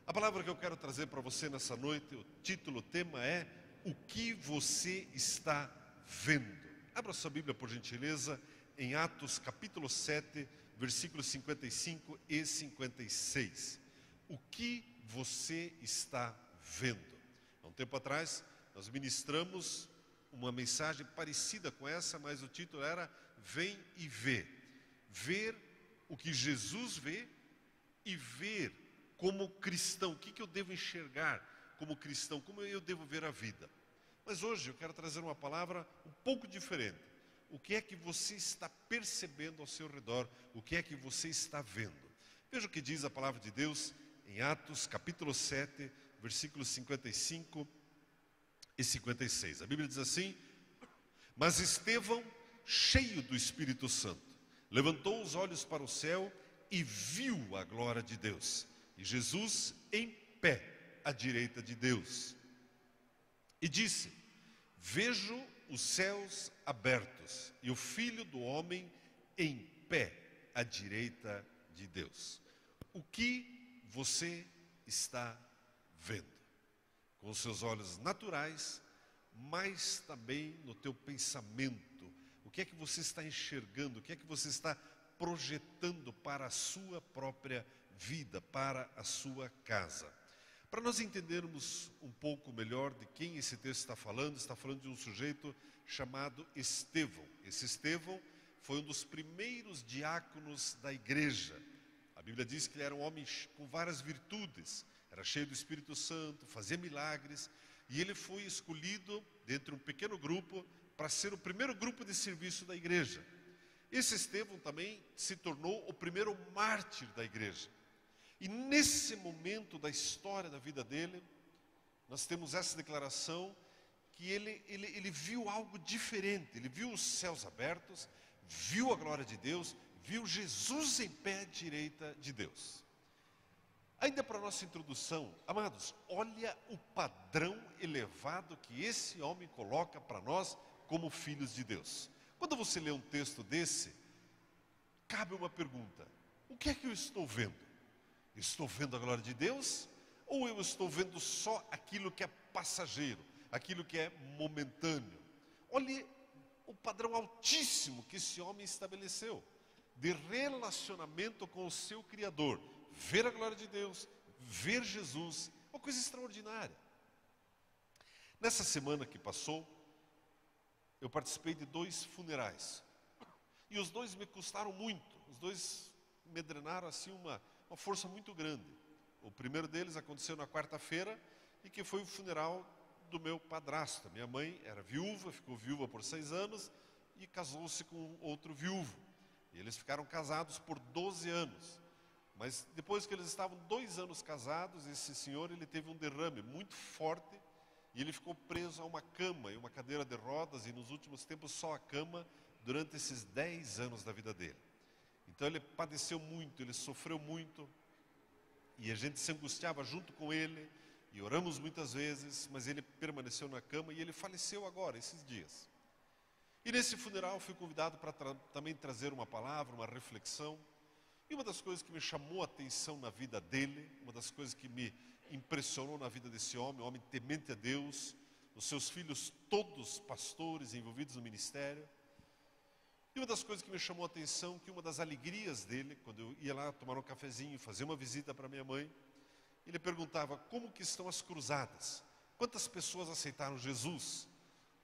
A palavra que eu quero trazer para você nessa noite, o título, o tema é: o que você está vendo? Abra sua Bíblia, por gentileza, em Atos capítulo 7, versículos 55 e 56. O que você está vendo? Há um tempo atrás, nós ministramos uma mensagem parecida com essa, mas o título era Vem e Vê. Ver o que Jesus vê e ver como cristão, o que eu devo enxergar como cristão, como eu devo ver a vida. Mas hoje eu quero trazer uma palavra um pouco diferente. O que é que você está percebendo ao seu redor? O que é que você está vendo? Veja o que diz a palavra de Deus em Atos capítulo 7, versículos 55 e 56. A Bíblia diz assim: mas Estevão, cheio do Espírito Santo, levantou os olhos para o céu e viu a glória de Deus, e Jesus em pé à direita de Deus. E disse: vejo os céus abertos e o Filho do Homem em pé à direita de Deus. O que você está vendo? Com os seus olhos naturais, mas também no teu pensamento. O que é que você está enxergando? O que é que você está projetando para a sua própria vida, para a sua casa? Para nós entendermos um pouco melhor de quem esse texto está falando de um sujeito chamado Estevão. Esse Estevão foi um dos primeiros diáconos da igreja. A Bíblia diz que ele era um homem com várias virtudes, era cheio do Espírito Santo, fazia milagres, e ele foi escolhido dentre um pequeno grupo para ser o primeiro grupo de serviço da igreja. Esse Estevão também se tornou o primeiro mártir da igreja. E nesse momento da história da vida dele, nós temos essa declaração que ele viu algo diferente. Ele viu os céus abertos, viu a glória de Deus, viu Jesus em pé à direita de Deus. Ainda para a nossa introdução, amados, olha o padrão elevado que esse homem coloca para nós como filhos de Deus. Quando você lê um texto desse, cabe uma pergunta: o que é que eu estou vendo? Estou vendo a glória de Deus? Ou eu estou vendo só aquilo que é passageiro, aquilo que é momentâneo? Olhe o padrão altíssimo que esse homem estabeleceu de relacionamento com o seu Criador. Ver a glória de Deus, ver Jesus, uma coisa extraordinária. Nessa semana que passou, eu participei de 2 funerais. E os 2 me custaram muito. Os 2 me drenaram assim uma força muito grande. O primeiro deles aconteceu na quarta-feira, e que foi o funeral do meu padrasto. Minha mãe era viúva, ficou viúva por 6 anos e casou-se com outro viúvo. E eles ficaram casados por 12 anos. Mas depois que eles estavam 2 anos casados, esse senhor ele teve um derrame muito forte e ele ficou preso a uma cama e uma cadeira de rodas, e nos últimos tempos só a cama, durante esses 10 anos da vida dele. Então ele padeceu muito, ele sofreu muito, e a gente se angustiava junto com ele, e oramos muitas vezes, mas ele permaneceu na cama e ele faleceu agora, esses dias. E nesse funeral fui convidado para também trazer uma palavra, uma reflexão. E uma das coisas que me chamou a atenção na vida dele, uma das coisas que me impressionou na vida desse homem, um homem temente a Deus, os seus filhos todos pastores envolvidos no ministério. E uma das coisas que me chamou a atenção, que uma das alegrias dele, quando eu ia lá tomar um cafezinho, fazer uma visita para minha mãe, ele perguntava: como que estão as cruzadas? Quantas pessoas aceitaram Jesus?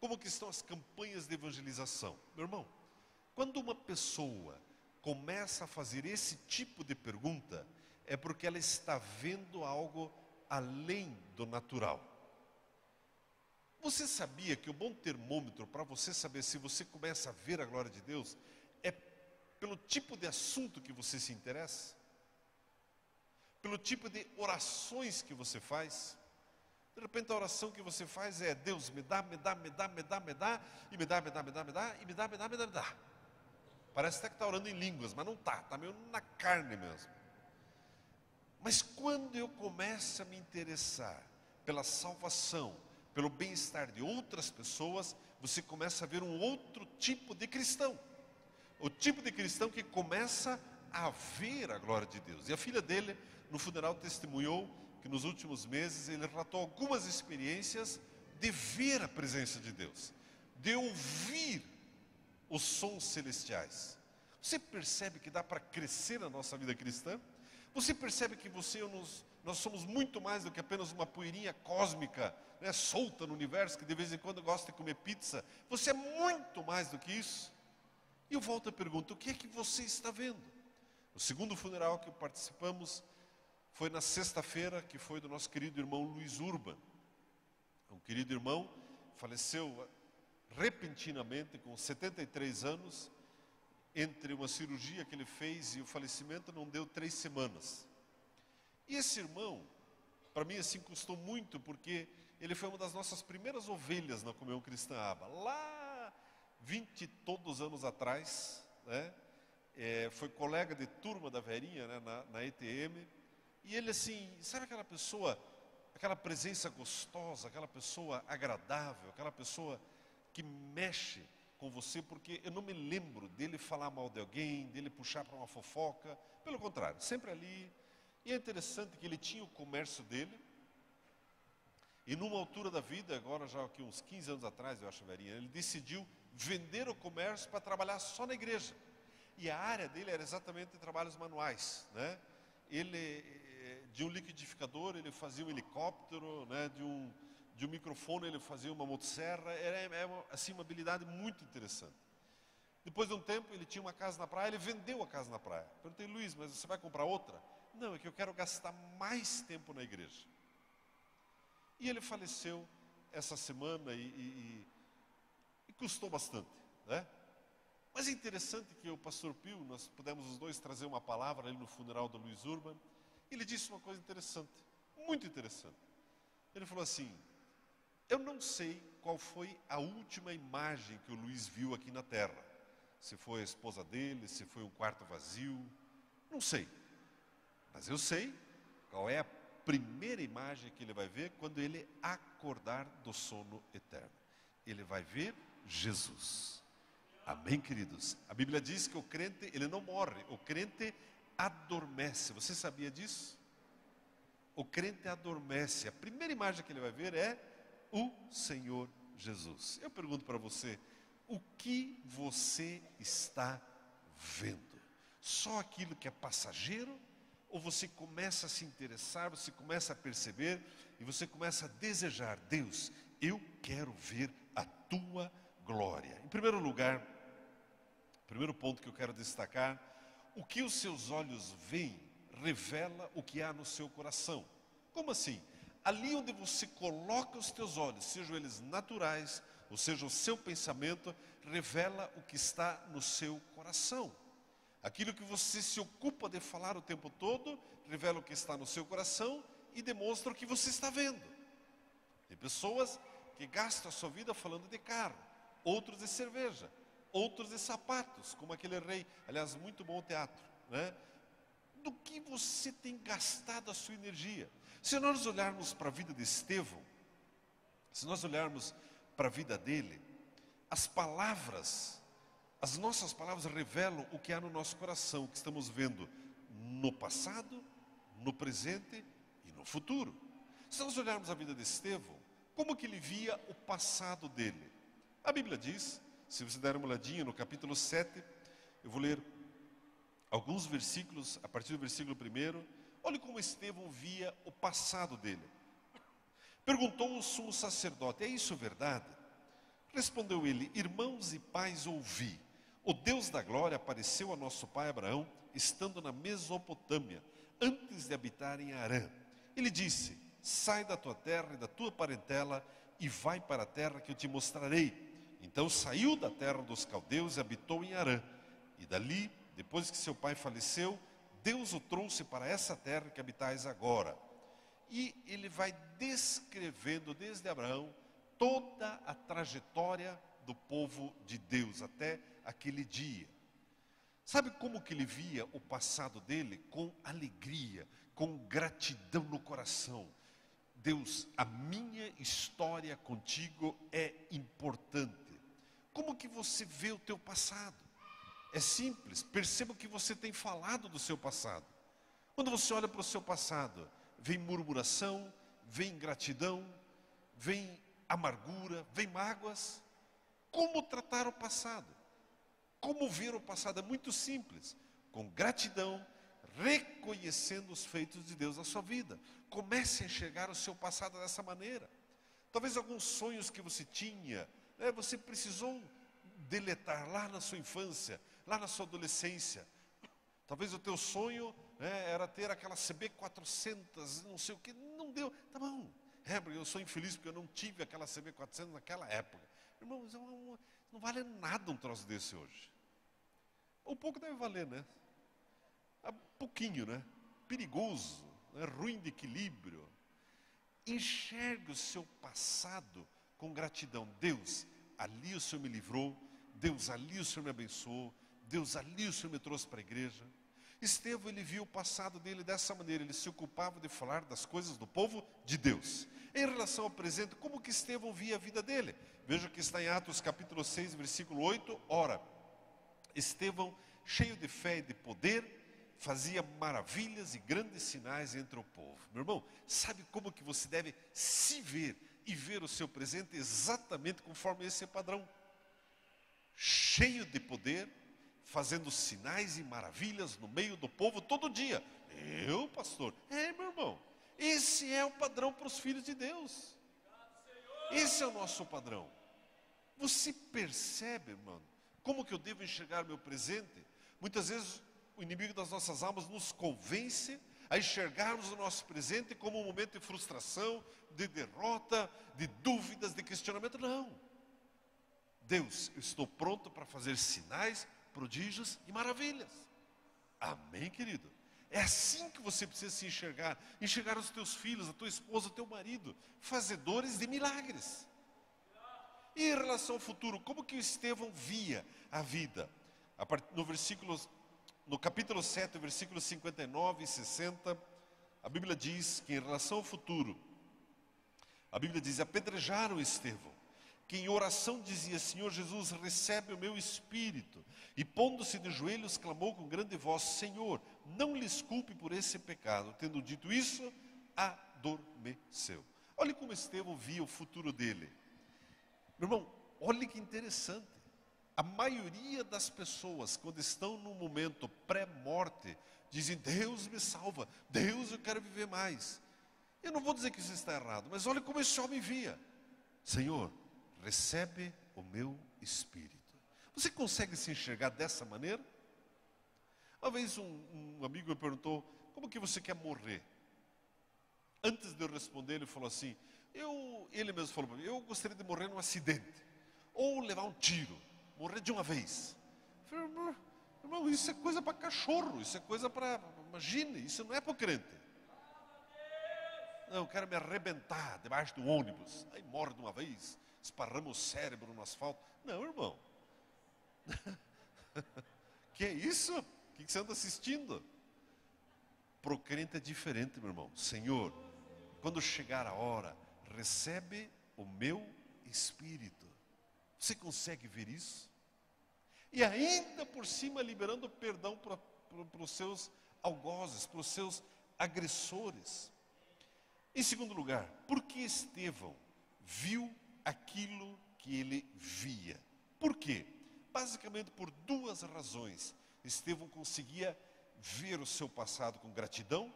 Como que estão as campanhas de evangelização? Meu irmão, quando uma pessoa começa a fazer esse tipo de pergunta, é porque ela está vendo algo além do natural. Você sabia que o bom termômetro para você saber se você começa a ver a glória de Deus é pelo tipo de assunto que você se interessa? Pelo tipo de orações que você faz? De repente a oração que você faz é: Deus, me dá, me dá, me dá, me dá, me dá, e me dá, me dá, me dá, me dá, e me dá, me dá, me dá, me dá. Parece até que está orando em línguas, mas não está meio na carne mesmo. Mas quando eu começo a me interessar pela salvação, pelo bem-estar de outras pessoas, você começa a ver um outro tipo de cristão. O tipo de cristão que começa a ver a glória de Deus. E a filha dele, no funeral, testemunhou que nos últimos meses ele relatou algumas experiências de ver a presença de Deus, de ouvir os sons celestiais. Você percebe que dá para crescer na nossa vida cristã? Você percebe que nós somos muito mais do que apenas uma poeirinha cósmica, né, solta no universo, que de vez em quando gosta de comer pizza? Você é muito mais do que isso. E eu volto a pergunta: o que é que você está vendo? O segundo funeral que participamos foi na sexta-feira, que foi do nosso querido irmão Luiz Urban. Um querido irmão faleceu repentinamente com 73 anos, entre uma cirurgia que ele fez e o falecimento não deu 3 semanas. E esse irmão, para mim assim, custou muito, porque ele foi uma das nossas primeiras ovelhas na Comunhão Cristã Aba, lá 20 e todos anos atrás, né? Foi colega de turma da Verinha, né, na ETM, e ele assim, sabe aquela pessoa, aquela presença gostosa, aquela pessoa agradável, aquela pessoa que mexe com você, porque eu não me lembro dele falar mal de alguém, dele puxar para uma fofoca, pelo contrário, sempre ali. E é interessante que ele tinha o comércio dele, e numa altura da vida, agora já aqui uns 15 anos atrás, eu acho, Verinha, ele decidiu vender o comércio para trabalhar só na igreja. E a área dele era exatamente trabalhos manuais, né? Ele, de um liquidificador, ele fazia um helicóptero, né? De um microfone, ele fazia uma motosserra. Era assim, uma habilidade muito interessante. Depois de um tempo, ele tinha uma casa na praia, ele vendeu a casa na praia. Perguntei: Luiz, mas você vai comprar outra? Não, é que eu quero gastar mais tempo na igreja. E ele faleceu essa semana e custou bastante, né? Mas é interessante que o pastor Pio, nós pudemos os dois trazer uma palavra ali no funeral do Luiz Urban. Ele disse uma coisa interessante, muito interessante. Ele falou assim: eu não sei qual foi a última imagem que o Luiz viu aqui na terra. Se foi a esposa dele, se foi um quarto vazio, não sei. Mas eu sei qual é a primeira imagem que ele vai ver quando ele acordar do sono eterno. Ele vai ver Jesus. Amém, queridos? A Bíblia diz que o crente, ele não morre, o crente adormece. Você sabia disso? O crente adormece. A primeira imagem que ele vai ver é o Senhor Jesus. Eu pergunto para você: o que você está vendo? Só aquilo que é passageiro? Ou você começa a se interessar, você começa a perceber e você começa a desejar: Deus, eu quero ver a tua glória. Em primeiro lugar, primeiro ponto que eu quero destacar: o que os seus olhos veem revela o que há no seu coração. Como assim? Ali onde você coloca os teus olhos, sejam eles naturais, ou seja, o seu pensamento, revela o que está no seu coração. Aquilo que você se ocupa de falar o tempo todo, revela o que está no seu coração e demonstra o que você está vendo. Tem pessoas que gastam a sua vida falando de carro, outros de cerveja, outros de sapatos, como aquele rei. Aliás, muito bom teatro, né? Do que você tem gastado a sua energia? Se nós olharmos para a vida de Estevão, se nós olharmos para a vida dele, as nossas palavras revelam o que há no nosso coração, o que estamos vendo no passado, no presente e no futuro. Se nós olharmos a vida de Estevão, como que ele via o passado dele? A Bíblia diz, se você der uma olhadinha no capítulo 7, eu vou ler alguns versículos, a partir do versículo 1, olhe como Estevão via o passado dele. Perguntou o sumo sacerdote: é isso verdade? Respondeu ele: irmãos e pais, ouvi. O Deus da glória apareceu a nosso pai Abraão, estando na Mesopotâmia, antes de habitar em Harã. Ele disse: sai da tua terra e da tua parentela e vai para a terra que eu te mostrarei. Então saiu da terra dos caldeus e habitou em Harã. E dali, depois que seu pai faleceu, Deus o trouxe para essa terra que habitais agora. E ele vai descrevendo desde Abraão toda a trajetória do povo de Deus até aquele dia. Sabe como que ele via o passado dele? Com alegria, com gratidão no coração. Deus, a minha história contigo é importante. Como que você vê o teu passado? É simples, perceba o que você tem falado do seu passado. Quando você olha para o seu passado, vem murmuração, vem ingratidão, vem amargura, vem mágoas. Como tratar o passado? Como ver o passado? É muito simples. Com gratidão, reconhecendo os feitos de Deus na sua vida. Comece a enxergar o seu passado dessa maneira. Talvez alguns sonhos que você tinha, você precisou deletar lá na sua infância, lá na sua adolescência. Talvez o teu sonho era ter aquela CB400, não sei o que, não deu. Tá bom, eu sou infeliz porque eu não tive aquela CB400 naquela época. Irmãos, não vale nada um troço desse hoje. Um pouco deve valer, né? Pouquinho, né? Perigoso, né? Ruim de equilíbrio. Enxergue o seu passado com gratidão. Deus, ali o Senhor me livrou. Deus, ali o Senhor me abençoou. Deus, ali o Senhor me trouxe para a igreja. Estevão, ele viu o passado dele dessa maneira. Ele se ocupava de falar das coisas do povo de Deus. Em relação ao presente, como que Estevão via a vida dele? Veja que está em Atos capítulo 6, versículo 8. Ora, Estevão, cheio de fé e de poder, fazia maravilhas e grandes sinais entre o povo. Meu irmão, sabe como que você deve se ver e ver o seu presente exatamente conforme esse padrão? Cheio de poder, fazendo sinais e maravilhas no meio do povo todo dia. Eu, pastor? Meu irmão, esse é o padrão para os filhos de Deus. Esse é o nosso padrão. Você percebe, irmão, como que eu devo enxergar meu presente? Muitas vezes o inimigo das nossas almas nos convence a enxergarmos o nosso presente como um momento de frustração, de derrota, de dúvidas, de questionamento. Não. Deus, eu estou pronto para fazer sinais, prodígios e maravilhas. Amém, querido? É assim que você precisa se enxergar. Enxergar os teus filhos, a tua esposa, o teu marido, fazedores de milagres. E em relação ao futuro, como que Estevão via a vida? No capítulo 7, versículos 59 e 60, a Bíblia diz que em relação ao futuro, a Bíblia diz: apedrejaram Estevão, que em oração dizia: Senhor Jesus, recebe o meu espírito. E pondo-se de joelhos, clamou com grande voz: Senhor, não lhes culpe por esse pecado. Tendo dito isso, adormeceu. Olha como Estevão via o futuro dele. Meu irmão, olha que interessante. A maioria das pessoas, quando estão num momento pré-morte, dizem: Deus me salva, Deus, eu quero viver mais. Eu não vou dizer que isso está errado, mas olha como esse homem via: Senhor, recebe o meu espírito. Você consegue se enxergar dessa maneira? Uma vez um amigo me perguntou: como que você quer morrer? Antes de eu responder, ele falou assim: ele mesmo falou para mim: eu gostaria de morrer num acidente, ou levar um tiro, morrer de uma vez. Eu falei: irmão, isso é coisa para cachorro, isso é coisa para, imagine, isso não é para o crente. Não, eu quero me arrebentar debaixo do ônibus, aí morre de uma vez, esparrama o cérebro no asfalto. Não, irmão. Que é isso? O que você anda assistindo? Para o crente é diferente, meu irmão. Senhor, quando chegar a hora, recebe o meu espírito. Você consegue ver isso? E ainda por cima liberando perdão para os seus algozes, para os seus agressores. Em segundo lugar, porque Estevão viu aquilo que ele via. Por quê? Basicamente por duas razões. Estevão conseguia ver o seu passado com gratidão,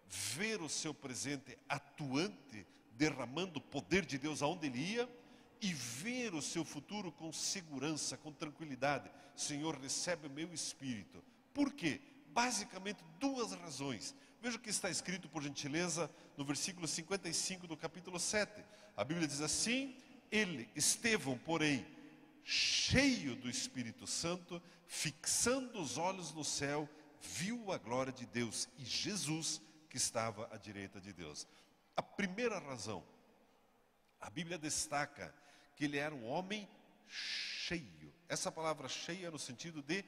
ver o seu presente atuante, derramando o poder de Deus aonde ele ia, e ver o seu futuro com segurança, com tranquilidade. Senhor, recebe o meu espírito. Por quê? Basicamente duas razões. Veja o que está escrito, por gentileza, no versículo 55 do capítulo 7. A Bíblia diz assim: ele, Estevão, porém, cheio do Espírito Santo, fixando os olhos no céu, viu a glória de Deus e Jesus que estava à direita de Deus. A primeira razão, a Bíblia destaca que ele era um homem cheio. Essa palavra cheia é no sentido de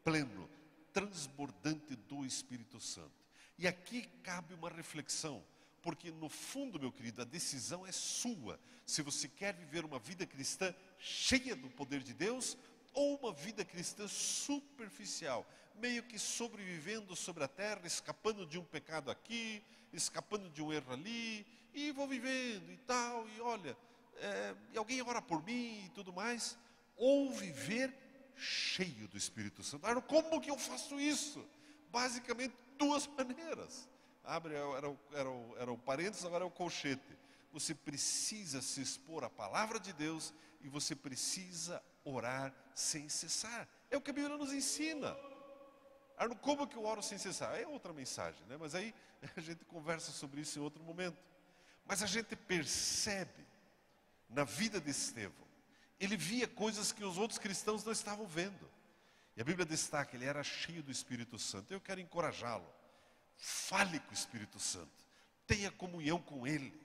pleno, transbordante do Espírito Santo. E aqui cabe uma reflexão, porque no fundo, meu querido, a decisão é sua. Se você quer viver uma vida cristã cheia do poder de Deus, ou uma vida cristã superficial, meio que sobrevivendo sobre a terra, escapando de um pecado aqui, escapando de um erro ali, e vou vivendo e tal, e olha, e alguém ora por mim e tudo mais, ou viver cheio do Espírito Santo. Agora, como que eu faço isso? Basicamente, duas maneiras. Abre, era o parênteses, agora é o colchete. Você precisa se expor à palavra de Deus e você precisa orar sem cessar. É o que a Bíblia nos ensina. Agora, como que eu oro sem cessar? É outra mensagem, né? Mas aí a gente conversa sobre isso em outro momento. Mas a gente percebe na vida de Estevão, ele via coisas que os outros cristãos não estavam vendo. E a Bíblia destaca, ele era cheio do Espírito Santo. Eu quero encorajá-lo. Fale com o Espírito Santo. Tenha comunhão com Ele.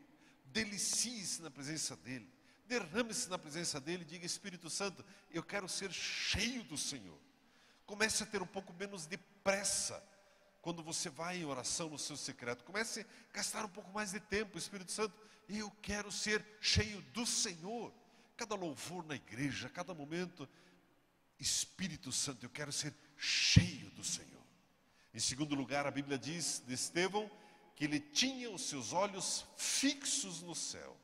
Delicie-se na presença dEle. Derrame-se na presença dEle e diga: Espírito Santo, eu quero ser cheio do Senhor. Comece a ter um pouco menos de pressa quando você vai em oração no seu secreto. Comece a gastar um pouco mais de tempo. Espírito Santo, eu quero ser cheio do Senhor. Cada louvor na igreja, cada momento, Espírito Santo, eu quero ser cheio do Senhor. Em segundo lugar, a Bíblia diz de Estevão que ele tinha os seus olhos fixos no céu.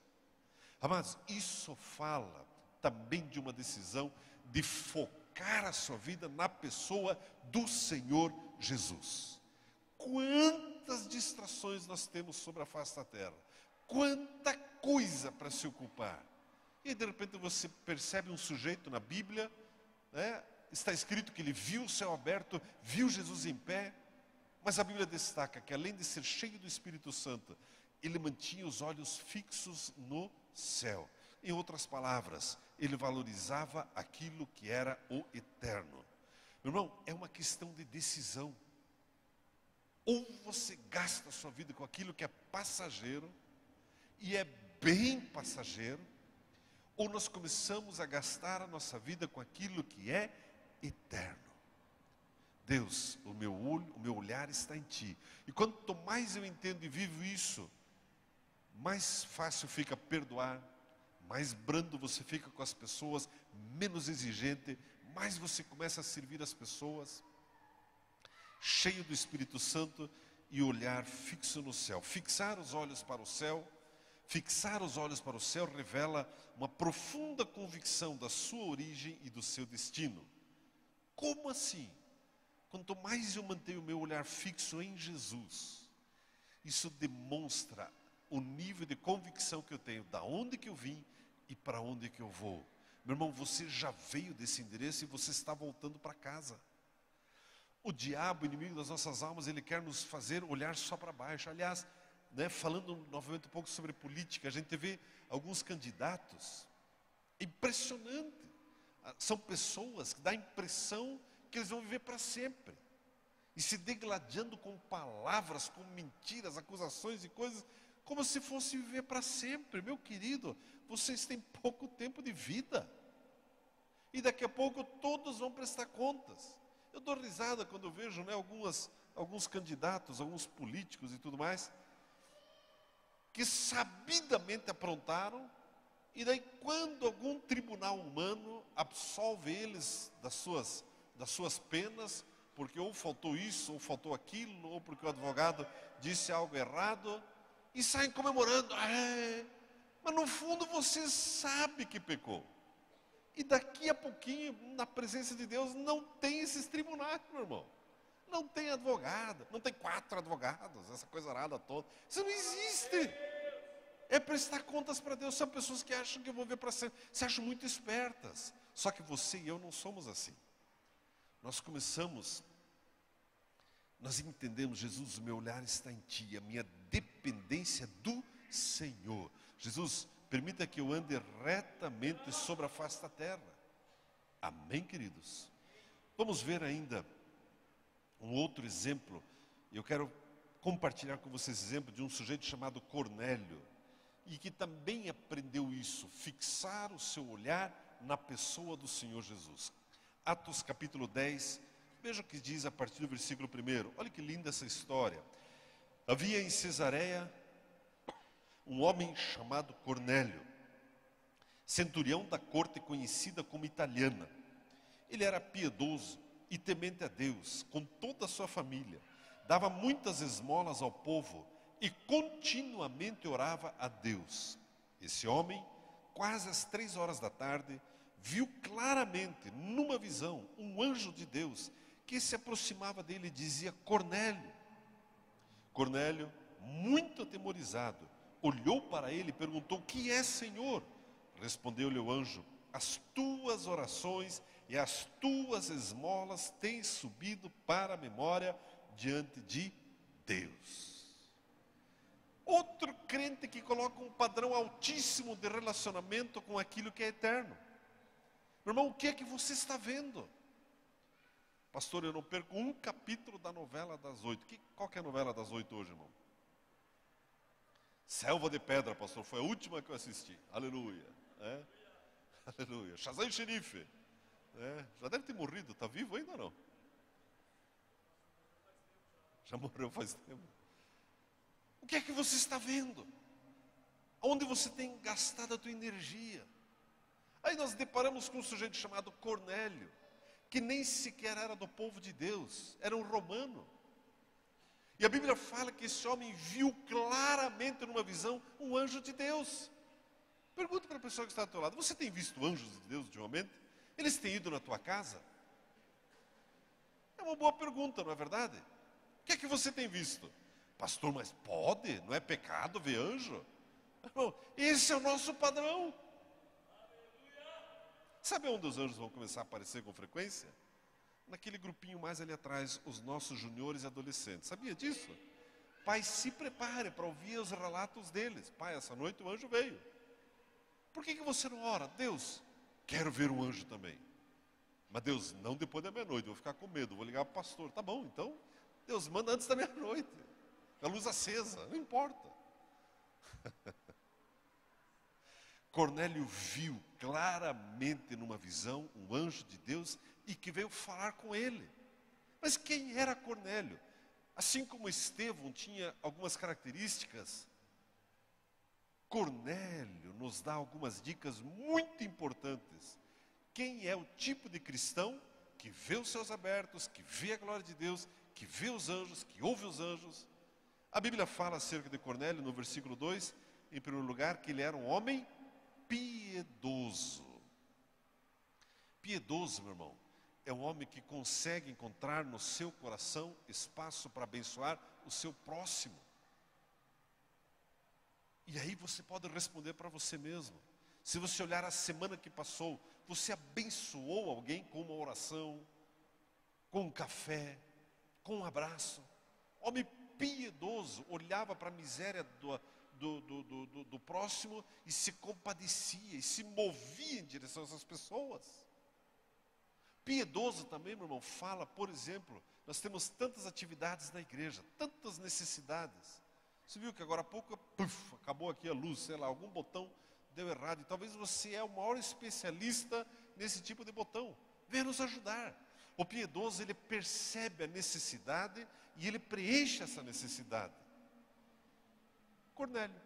Amados, isso fala também de uma decisão de focar a sua vida na pessoa do Senhor Jesus. Quantas distrações nós temos sobre a face da terra, quanta coisa para se ocupar. E de repente você percebe um sujeito na Bíblia, né? Está escrito que ele viu o céu aberto, viu Jesus em pé, mas a Bíblia destaca que além de ser cheio do Espírito Santo, ele mantinha os olhos fixos no céu. Em outras palavras, ele valorizava aquilo que era o eterno. Meu irmão, é uma questão de decisão. Ou você gasta a sua vida com aquilo que é passageiro, e é bem passageiro, ou nós começamos a gastar a nossa vida com aquilo que é eterno. Deus, o meu olhar está em Ti. E quanto mais eu entendo e vivo isso, mais fácil fica perdoar, mais brando você fica com as pessoas, menos exigente, mais você começa a servir as pessoas, cheio do Espírito Santo e olhar fixo no céu. Fixar os olhos para o céu, fixar os olhos para o céu revela uma profunda convicção da sua origem e do seu destino. Como assim? Quanto mais eu mantenho o meu olhar fixo em Jesus, isso demonstra o nível de convicção que eu tenho, da onde que eu vim e para onde que eu vou. Meu irmão, você já veio desse endereço e você está voltando para casa. O diabo, inimigo das nossas almas, ele quer nos fazer olhar só para baixo. Aliás, né, falando novamente um pouco sobre política, a gente vê alguns candidatos, impressionante. São pessoas que dá a impressão que eles vão viver para sempre. E se degladiando com palavras, com mentiras, acusações e coisas, como se fosse viver para sempre. Meu querido, vocês têm pouco tempo de vida. E daqui a pouco todos vão prestar contas. Eu dou risada quando eu vejo, né, alguns candidatos, alguns políticos e tudo mais, que sabidamente aprontaram, e daí quando algum tribunal humano absolve eles das suas penas, porque ou faltou isso, ou faltou aquilo, ou porque o advogado disse algo errado, e saem comemorando. Mas no fundo você sabe que pecou. E daqui a pouquinho, na presença de Deus, não tem esses tribunais, meu irmão. Não tem advogado, não tem 4 advogados, essa coisa arada toda. Isso não existe. É prestar contas para Deus. São pessoas que acham que vão ver para sempre. Se acham muito espertas. Só que você e eu não somos assim. Nós entendemos: Jesus, o meu olhar está em Ti, a minha dependência do Senhor. Jesus, permita que eu ande retamente sobre a face da terra. Amém, queridos? Vamos ver ainda um outro exemplo. Eu quero compartilhar com vocês o exemplo de um sujeito chamado Cornélio, e que também aprendeu isso, fixar o seu olhar na pessoa do Senhor Jesus. Atos capítulo 10, veja o que diz a partir do versículo 1. Olha que linda essa história. Havia em Cesareia um homem chamado Cornélio, centurião da corte conhecida como italiana. Ele era piedoso e temente a Deus, com toda a sua família. Dava muitas esmolas ao povo e continuamente orava a Deus. Esse homem, quase às 3 horas da tarde, viu claramente, numa visão, um anjo de Deus que se aproximava dele e dizia: Cornélio. Cornélio, muito atemorizado, olhou para ele e perguntou: o que é, Senhor? Respondeu-lhe o anjo: as tuas orações e as tuas esmolas têm subido para a memória diante de Deus. Outro crente que coloca um padrão altíssimo de relacionamento com aquilo que é eterno. Meu irmão, o que é que você está vendo? Pastor, eu não perco um capítulo da novela das 8. Qual que é a novela das 8 hoje, irmão? Selva de Pedra, pastor, foi a última que eu assisti. Aleluia. Aleluia. Shazam Xerife. Já deve ter morrido, está vivo ainda ou não? Já morreu faz tempo. O que é que você está vendo? Onde você tem gastado a tua energia? Aí nós deparamos com um sujeito chamado Cornélio, que nem sequer era do povo de Deus, era um romano. E a Bíblia fala que esse homem viu claramente numa visão um anjo de Deus. Pergunta para a pessoa que está ao teu lado: você tem visto anjos de Deus ultimamente? Eles têm ido na tua casa? É uma boa pergunta, não é verdade? O que é que você tem visto? Pastor, mas pode? Não é pecado ver anjo? Não, esse é o nosso padrão. Sabe onde os anjos vão começar a aparecer com frequência? Naquele grupinho mais ali atrás, os nossos juniores e adolescentes. Sabia disso? Pai, se prepare para ouvir os relatos deles. Pai, essa noite o anjo veio. Por que você não ora? Deus, quero ver um anjo também. Mas Deus, não depois da meia-noite, vou ficar com medo, vou ligar para o pastor. Tá bom, então, Deus manda antes da meia-noite. A luz acesa, não importa. Cornélio viu claramente numa visão um anjo de Deus e que veio falar com ele. Mas quem era Cornélio? Assim como Estevão tinha algumas características, Cornélio nos dá algumas dicas muito importantes. Quem é o tipo de cristão que vê os céus abertos, que vê a glória de Deus, que vê os anjos, que ouve os anjos? A Bíblia fala acerca de Cornélio no versículo 2, em primeiro lugar, que ele era um homem piedoso. Piedoso, meu irmão, é um homem que consegue encontrar no seu coração espaço para abençoar o seu próximo. E aí você pode responder para você mesmo. Se você olhar a semana que passou, você abençoou alguém com uma oração, com um café, com um abraço? Homem piedoso olhava para a miséria do próximo e se compadecia e se movia em direção a essas pessoas. Piedoso também, meu irmão, fala, por exemplo, nós temos tantas atividades na igreja, tantas necessidades. Você viu que agora há pouco, acabou aqui a luz, sei lá, algum botão deu errado. E talvez você é o maior especialista nesse tipo de botão. Venha nos ajudar. O piedoso, ele percebe a necessidade e ele preenche essa necessidade. Cornélio.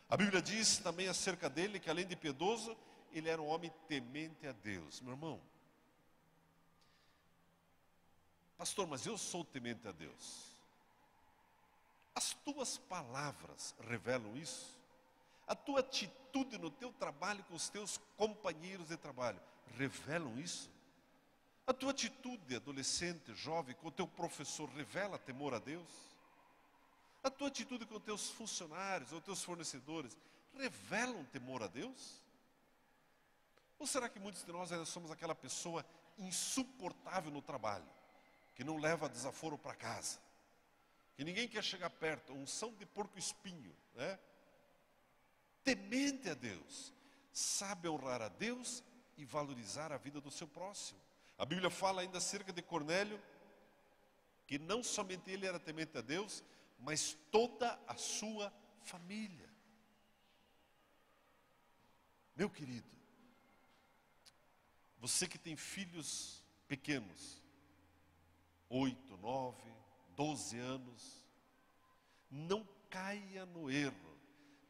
A Bíblia diz também acerca dele que, além de piedoso, ele era um homem temente a Deus. Meu irmão, pastor, mas eu sou temente a Deus. As tuas palavras revelam isso? A tua atitude no teu trabalho com os teus companheiros de trabalho revelam isso? A tua atitude, adolescente, jovem, com o teu professor revela temor a Deus? A tua atitude com os teus funcionários ou teus fornecedores revelam temor a Deus? Ou será que muitos de nós ainda somos aquela pessoa insuportável no trabalho, que não leva desaforo para casa, que ninguém quer chegar perto, unção de porco-espinho, né? Temente a Deus, sabe honrar a Deus e valorizar a vida do seu próximo. A Bíblia fala ainda acerca de Cornélio, que não somente ele era temente a Deus, mas toda a sua família. Meu querido, você que tem filhos pequenos, 8, 9, 12 anos, não caia no erro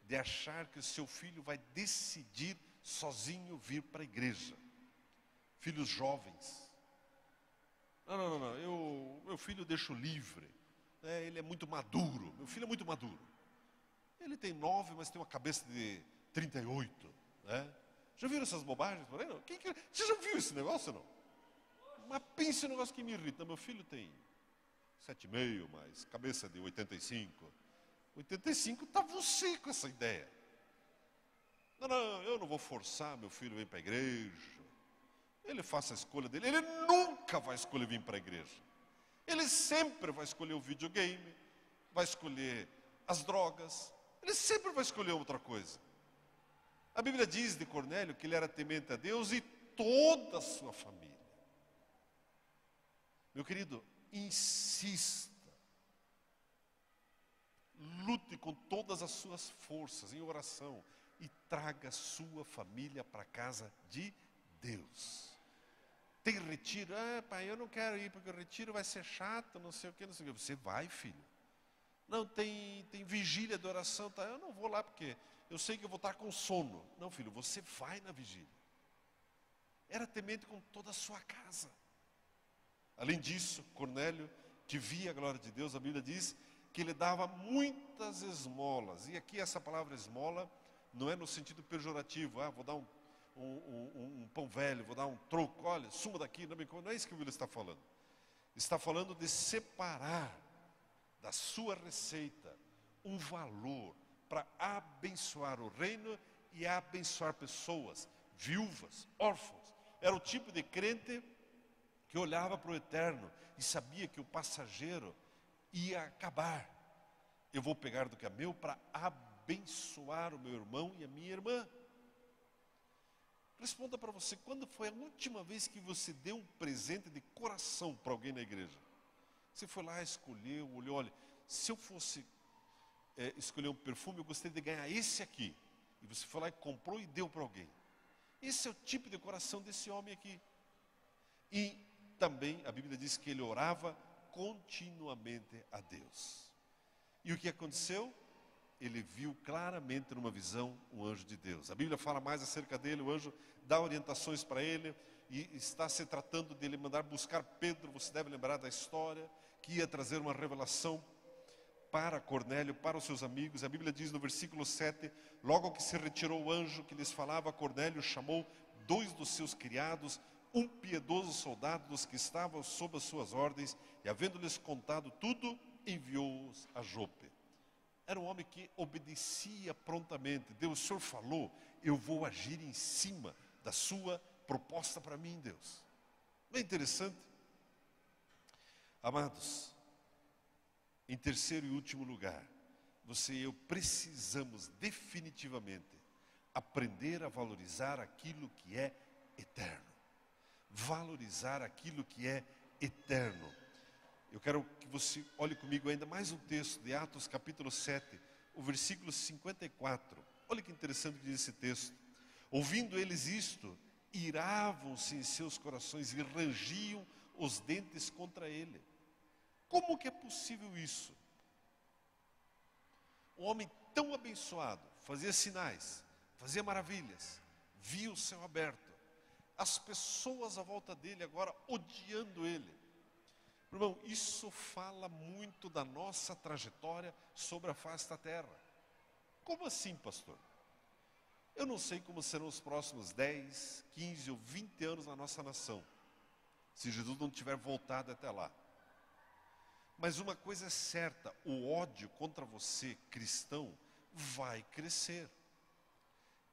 de achar que o seu filho vai decidir sozinho vir para a igreja. Filhos jovens. Não, meu filho eu deixo livre. Ele é muito maduro, meu filho é muito maduro. Ele tem 9, mas tem uma cabeça de 38, né? Já viram essas bobagens por aí? Não? Você já viu esse negócio ou não? Mas pensa um negócio que me irrita. Meu filho tem 7,5, mas cabeça de 85. 85 está você com essa ideia. Não, eu não vou forçar meu filho a vir para a igreja. Ele faça a escolha dele. Ele nunca vai escolher vir para a igreja. Ele sempre vai escolher o videogame, vai escolher as drogas. Ele sempre vai escolher outra coisa. A Bíblia diz de Cornélio que ele era temente a Deus e toda a sua família. Meu querido, insista. Lute com todas as suas forças em oração e traga a sua família para a casa de Deus. Tem retiro? Pai, eu não quero ir porque o retiro vai ser chato, não sei o que, não sei o que. Você vai, filho. Não, tem vigília de oração, tá? Eu não vou lá porque eu sei que eu vou estar com sono. Não, filho, você vai na vigília. Era temente com toda a sua casa. Além disso, Cornélio, que via a glória de Deus, a Bíblia diz que ele dava muitas esmolas. E aqui essa palavra esmola não é no sentido pejorativo. Vou dar um pão velho, vou dar um troco. Olha, suma daqui, não é isso que a Bíblia está falando. Está falando de separar da sua receita um valor para abençoar o reino e abençoar pessoas, viúvas, órfãos. Era o tipo de crente que olhava para o eterno e sabia que o passageiro ia acabar. Eu vou pegar do que é meu para abençoar o meu irmão e a minha irmã. Responda para você, quando foi a última vez que você deu um presente de coração para alguém na igreja? Você foi lá, escolheu, olhou, olha, se eu fosse escolher um perfume, eu gostaria de ganhar esse aqui. E você foi lá e comprou e deu para alguém. Esse é o tipo de coração desse homem aqui. E também a Bíblia diz que ele orava continuamente a Deus. E o que aconteceu? Ele viu claramente numa visão um anjo de Deus. A Bíblia fala mais acerca dele, o anjo dá orientações para ele e está se tratando dele mandar buscar Pedro. Você deve lembrar da história, que ia trazer uma revelação para Cornélio, para os seus amigos. A Bíblia diz no versículo 7, logo que se retirou o anjo que lhes falava, Cornélio chamou 2 dos seus criados, um piedoso soldado dos que estavam sob as suas ordens, e havendo-lhes contado tudo, enviou-os a Jope. Era um homem que obedecia prontamente. Deus, o Senhor falou, eu vou agir em cima da sua proposta para mim, Deus. Não é interessante? Amados, em terceiro e último lugar, você e eu precisamos definitivamente aprender a valorizar aquilo que é eterno. Valorizar aquilo que é eterno. Eu quero que você olhe comigo ainda mais um texto de Atos capítulo 7, o versículo 54. Olha que interessante que diz esse texto. Ouvindo eles isto, iravam-se em seus corações e rangiam os dentes contra ele. Como que é possível isso? Um homem tão abençoado, fazia sinais, fazia maravilhas, via o céu aberto. As pessoas à volta dele agora odiando ele. Irmão, isso fala muito da nossa trajetória sobre a face da terra. Como assim, pastor? Eu não sei como serão os próximos 10, 15 ou 20 anos na nossa nação, se Jesus não tiver voltado até lá. Mas uma coisa é certa, o ódio contra você, cristão, vai crescer.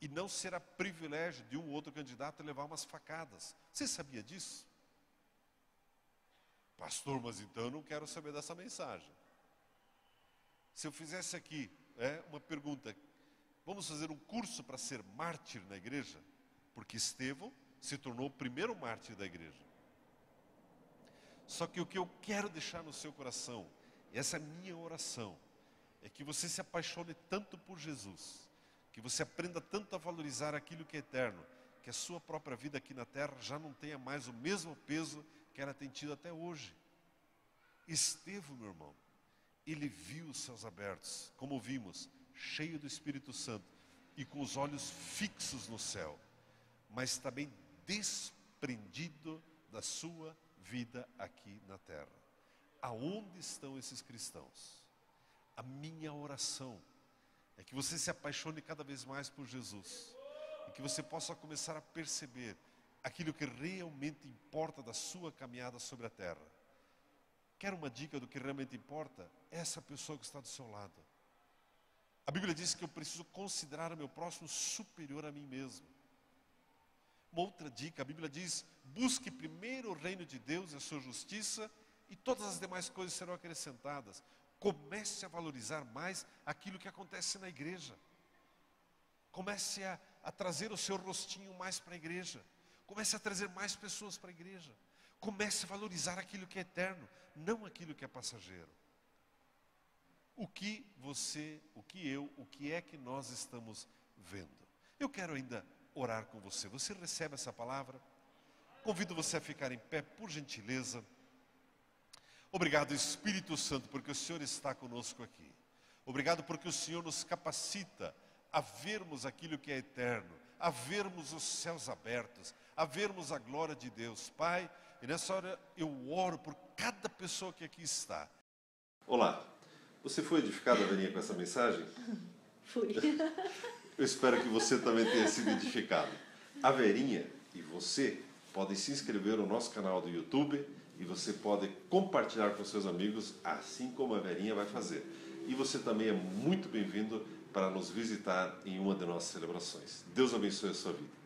E não será privilégio de um ou outro candidato levar umas facadas. Você sabia disso? Pastor, mas então eu não quero saber dessa mensagem. Se eu fizesse aqui uma pergunta, vamos fazer um curso para ser mártir na igreja? Porque Estevão se tornou o primeiro mártir da igreja. Só que o que eu quero deixar no seu coração, essa é a minha oração, é que você se apaixone tanto por Jesus, que você aprenda tanto a valorizar aquilo que é eterno, que a sua própria vida aqui na terra já não tenha mais o mesmo peso que ela tem tido até hoje. Estevão, meu irmão, ele viu os céus abertos, como vimos, cheio do Espírito Santo e com os olhos fixos no céu, mas também desprendido da sua vida aqui na terra. Aonde estão esses cristãos? A minha oração é que você se apaixone cada vez mais por Jesus. E que você possa começar a perceber aquilo que realmente importa da sua caminhada sobre a terra. Quer uma dica do que realmente importa? É essa pessoa que está do seu lado. A Bíblia diz que eu preciso considerar o meu próximo superior a mim mesmo. Uma outra dica, a Bíblia diz: busque primeiro o reino de Deus e a sua justiça, e todas as demais coisas serão acrescentadas. Comece a valorizar mais aquilo que acontece na igreja. Comece a trazer o seu rostinho mais para a igreja. Comece a trazer mais pessoas para a igreja. Comece a valorizar aquilo que é eterno, não aquilo que é passageiro. O que você, o que eu, o que é que nós estamos vendo? Eu quero ainda orar com você. Você recebe essa palavra? Convido você a ficar em pé, por gentileza. Obrigado, Espírito Santo, porque o Senhor está conosco aqui. Obrigado porque o Senhor nos capacita a vermos aquilo que é eterno, a vermos os céus abertos, a vermos a glória de Deus. Pai, e nessa hora eu oro por cada pessoa que aqui está. Olá, você foi edificada, Verinha, com essa mensagem? Fui. Eu espero que você também tenha sido edificado. A Verinha e você podem se inscrever no nosso canal do YouTube e você pode compartilhar com seus amigos, assim como a Verinha vai fazer. E você também é muito bem-vindo para nos visitar em uma de nossas celebrações. Deus abençoe a sua vida.